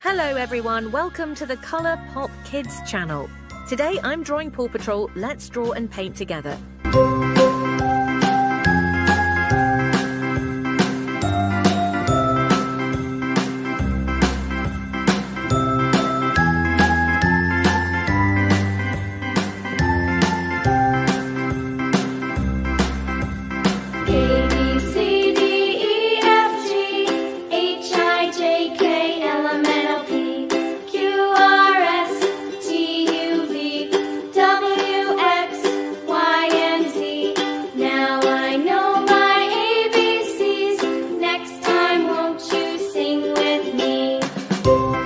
Hello everyone, welcome to the Colour Pop Kids channel. Today I'm drawing Paw Patrol. Let's draw and paint together. Thank you.